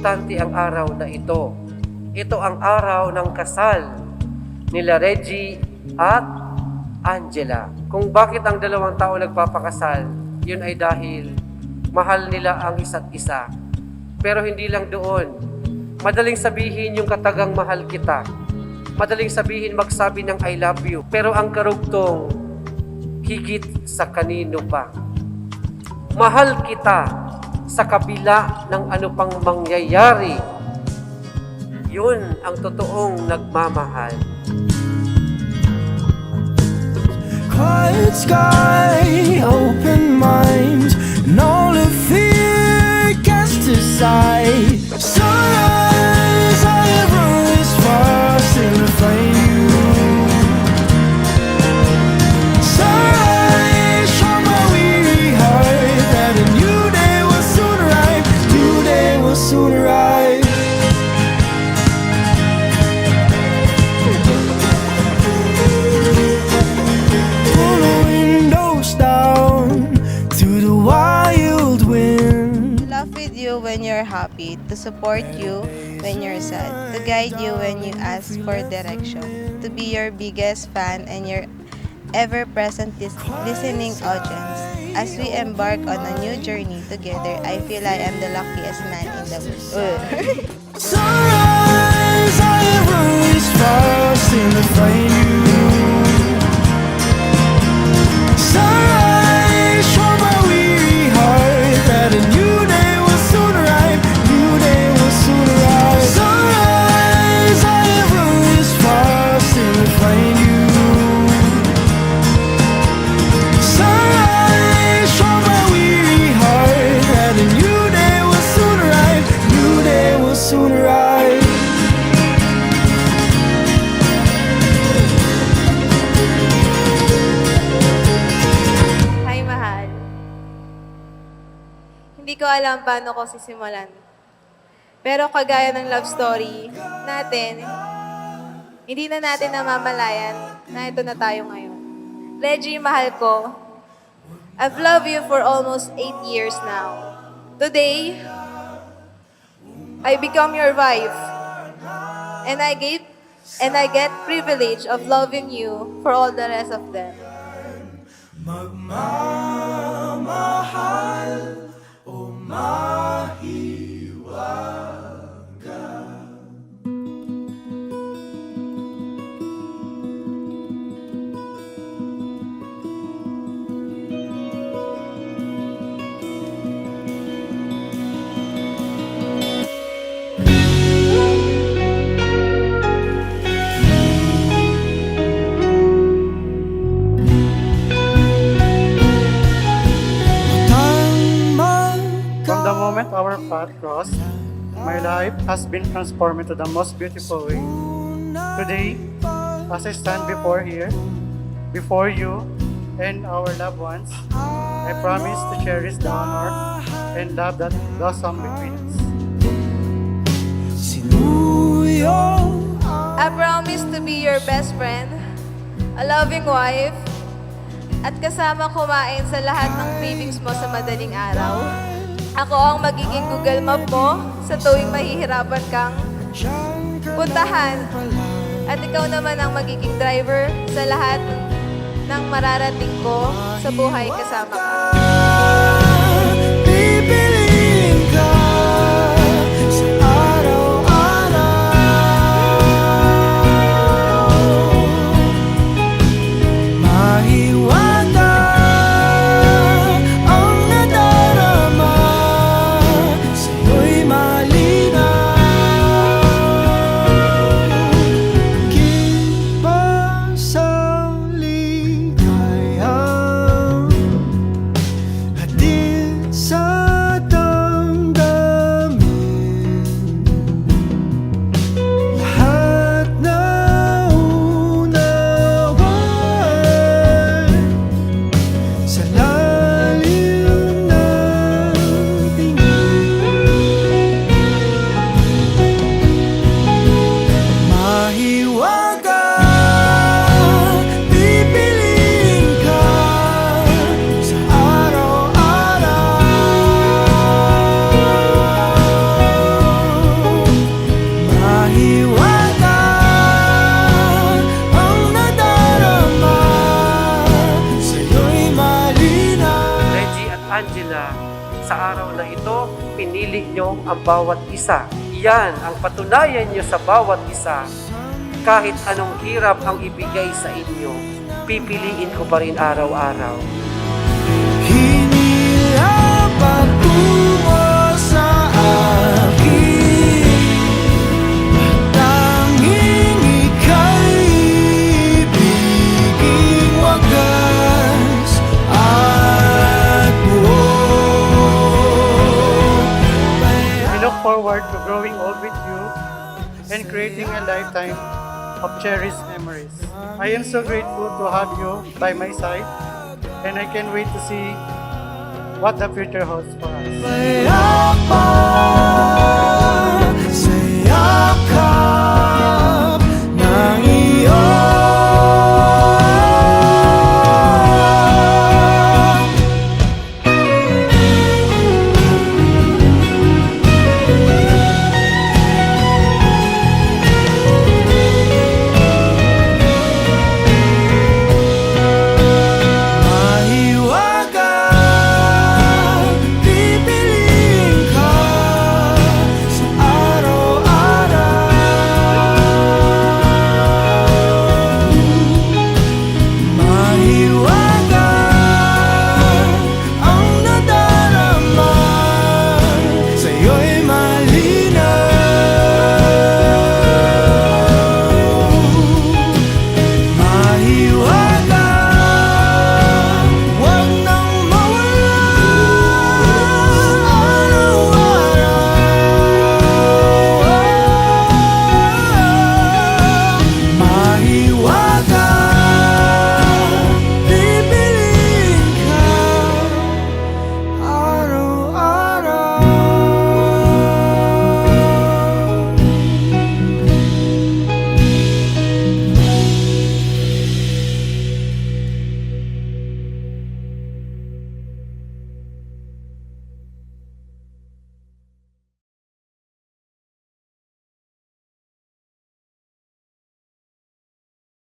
importante ang araw na ito. Ito ang araw ng kasal nila Reggie at Angela. Kung bakit ang dalawang tao nagpapakasal, yun ay dahil mahal nila ang isa't isa. Pero hindi lang doon. Madaling sabihin yung katagang mahal kita. Madaling sabihin magsabi ng I love you. Pero ang karugtong, higit sa kanino pa. Mahal kita sa kabila ng ano pang mangyayari. Yun ang totoong nagmamahal. Quiet sky, open mind, and all the fear cast aside. Sunrise, I have run this far, still to find you. Sunrise, show my weary heart that a new day will soon arrive. New day will soon arrive. When you're happy, to support you when you're sad, to guide you when you ask for direction, to be your biggest fan and your ever-present listening audience. As we embark on a new journey together, I feel I am the luckiest man in the world. Sunrise, I have run this far, still to find you. Sunrise, show my weary heart that a new day will soon arrive. New day will soon arrive. Sunrise, I have run this far, still to find you. Sunrise, show my weary heart that a new day will soon arrive. New day will soon arrive. Hi, mahal. Hindi ko alam paano ko sisimulan. Pero kagaya ng love story natin, hindi na natin namamalayan na ito na tayo ngayon. Reggie, mahal ko, I've loved you for almost 8 years now. Today, I become your wife. And I get privilege of loving you for all the rest of them. Magmamahal o mahiwaga. From the moment our path crossed, my life has been transformed into the most beautiful way. Today, as I stand before you and our loved ones, I promise to cherish the honor and love that blossomed between us. Sinuyo I promise to be your best friend, a loving wife, at kasama kumain sa lahat ng cravings mo sa madaling araw. Ako ang magiging Google Map mo sa tuwing mahihirapan kang puntahan. At ikaw naman ang magiging driver sa lahat ng mararating ko sa buhay kasama ka. Pipiliin ka sa araw-araw. Mahiwaga ang nadarama, sa'yo'y malinaw. Kiba sa ligaya, Angela, sa araw na ito, pinili nyo ang bawat isa. Yan ang patunayan nyo sa bawat isa. Kahit anong hirap ang ibigay sa inyo, pipiliin ko pa rin araw-araw. Hinirap patungo sa akin, tanging ika'y ibiging wagas at buo. I look forward to growing old with you and creating a lifetime of cherished memories. I am so grateful to have you by my side, and I can't wait to see what the future holds for us. Payapa